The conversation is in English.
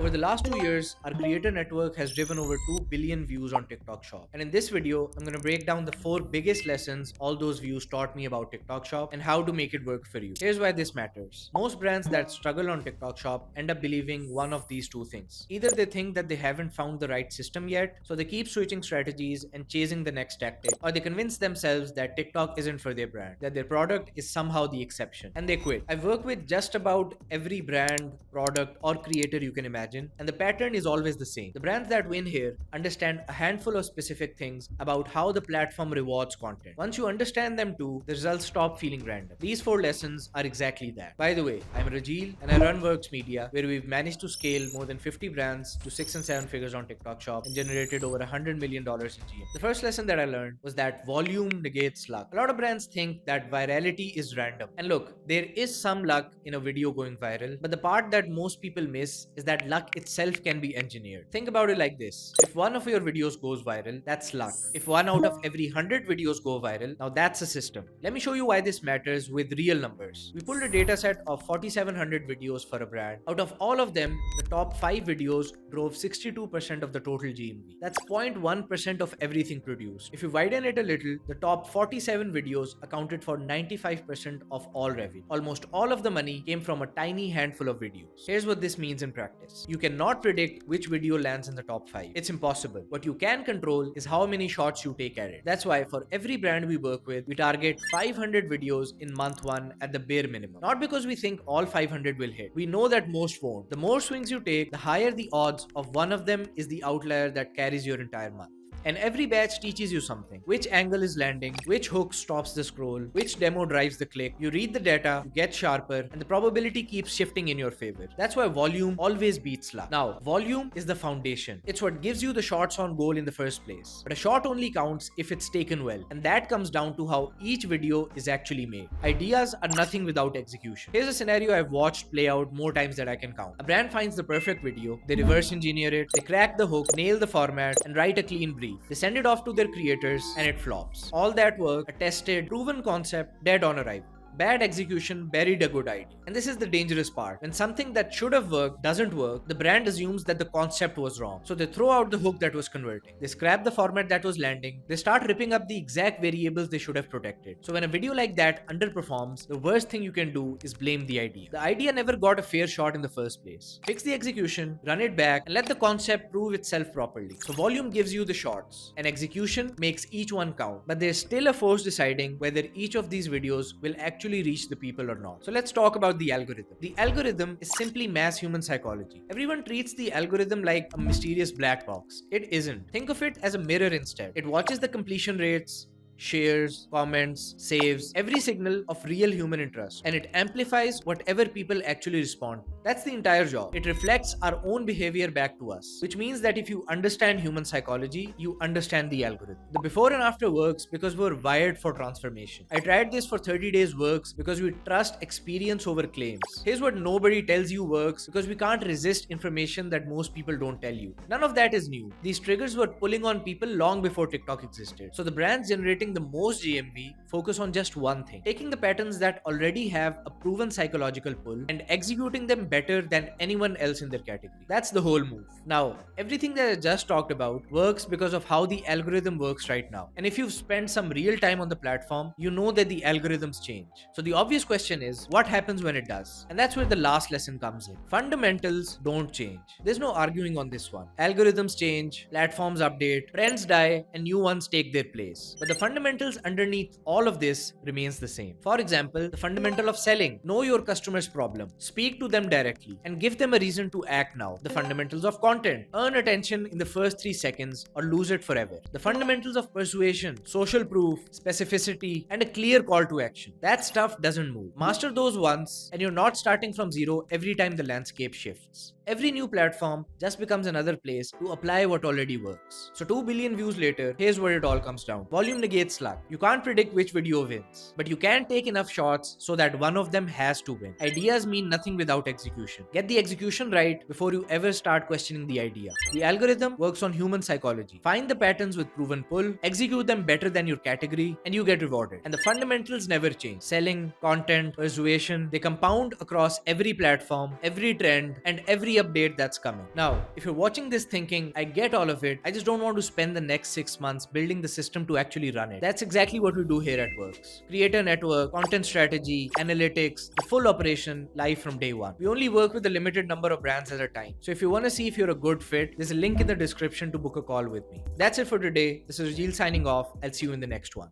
Over the last 2 years, our creator network has driven over 2 billion views on TikTok Shop. And in this video, I'm going to break down the 4 biggest lessons all those views taught me about TikTok Shop and how to make it work for you. Here's why this matters. Most brands that struggle on TikTok Shop end up believing one of these two things. Either they think that they haven't found the right system yet, so they keep switching strategies and chasing the next tactic, or they convince themselves that TikTok isn't for their brand, that their product is somehow the exception, and they quit. I've worked with just about every brand, product, or creator you can imagine, and the pattern is always the same. The brands that win here understand a handful of specific things about how the platform rewards content. Once you understand them too, the results stop feeling random. These 4 lessons are exactly that. By the way, I'm Rajil and I run Works Media, where we've managed to scale more than 50 brands to 6 and 7 figures on TikTok Shop and generated over $100 million in GM. The first lesson that I learned was that volume negates luck. A lot of brands think that virality is random. And look, there is some luck in a video going viral, but the part that most people miss is that luck itself can be engineered. Think about it like this. If one of your videos goes viral, that's luck. If one out of every 100 videos go viral, now that's a system. Let me show you why this matters with real numbers. We pulled a data set of 4,700 videos for a brand. Out of all of them, the top 5 videos drove 62% of the total GMV. That's 0.1% of everything produced. If you widen it a little, the top 47 videos accounted for 95% of all revenue. Almost all of the money came from a tiny handful of videos. Here's what this means in practice. You cannot predict which video lands in the top 5. It's impossible. What you can control is how many shots you take at it. That's why for every brand we work with, we target 500 videos in month 1 at the bare minimum. Not because we think all 500 will hit. We know that most won't. The more swings you take, the higher the odds of one of them is the outlier that carries your entire month. And every batch teaches you something. Which angle is landing, which hook stops the scroll, which demo drives the click. You read the data, you get sharper, and the probability keeps shifting in your favor. That's why volume always beats luck. Now, volume is the foundation. It's what gives you the shots on goal in the first place. But a shot only counts if it's taken well. And that comes down to how each video is actually made. Ideas are nothing without execution. Here's a scenario I've watched play out more times than I can count. A brand finds the perfect video, they reverse engineer it, they crack the hook, nail the format, and write a clean brief. They send it off to their creators and it flops. All that work, a tested, proven concept, dead on arrival. Bad execution buried a good idea. And this is the dangerous part. When something that should have worked doesn't work, the brand assumes that the concept was wrong. So they throw out the hook that was converting. They scrap the format that was landing. They start ripping up the exact variables they should have protected. So when a video like that underperforms, the worst thing you can do is blame the idea. The idea never got a fair shot in the first place. Fix the execution, run it back, and let the concept prove itself properly. So volume gives you the shots, and execution makes each one count. But there's still a force deciding whether each of these videos will actually reach the people or not. So let's talk about the algorithm. The algorithm is simply mass human psychology. Everyone treats the algorithm like a mysterious black box. It isn't. Think of it as a mirror instead. It watches the completion rates, shares, comments, saves, every signal of real human interest, and it amplifies whatever people actually respond. That's the entire job. It reflects our own behavior back to us, which means that if you understand human psychology, you understand the algorithm. The before and after works because we're wired for transformation. I tried this for 30 days works because we trust experience over claims. Here's what nobody tells you works because we can't resist information that most people don't tell you. None of that is new. These triggers were pulling on people long before TikTok existed. So the brands generating the most GMV focus on just one thing: taking the patterns that already have a proven psychological pull and executing them better than anyone else in their category. That's the whole move. Now, everything that I just talked about works because of how the algorithm works right now. And if you've spent some real time on the platform, you know that the algorithms change. So the obvious question is, what happens when it does? And that's where the last lesson comes in. Fundamentals don't change. There's no arguing on this one. Algorithms change, platforms update, trends die, and new ones take their place. But the fundamentals underneath all of this remains the same. For example, the fundamental of selling: know your customer's problem, speak to them directly, and give them a reason to act now. The fundamentals of content: earn attention in the first 3 seconds or lose it forever. The fundamentals of persuasion: social proof, specificity, and a clear call to action. That stuff doesn't move. Master those once, and you're not starting from zero every time the landscape shifts. Every new platform just becomes another place to apply what already works. So 2 billion views later, here's where it all comes down. Volume negates luck. You can't predict which video wins, but you can take enough shots so that one of them has to win. Ideas mean nothing without execution. Get the execution right before you ever start questioning the idea. The algorithm works on human psychology. Find the patterns with proven pull, execute them better than your category, and you get rewarded. And the fundamentals never change. Selling, content, persuasion, they compound across every platform, every trend, and every update that's coming. Now, if you're watching this thinking, I get all of it, I just don't want to spend the next 6 months building the system to actually run it. That's exactly what we do here at Works. Creator network, content strategy, analytics, the full operation live from day one. We only work with a limited number of brands at a time. So if you want to see if you're a good fit, there's a link in the description to book a call with me. That's it for today. This is Rajil signing off. I'll see you in the next one.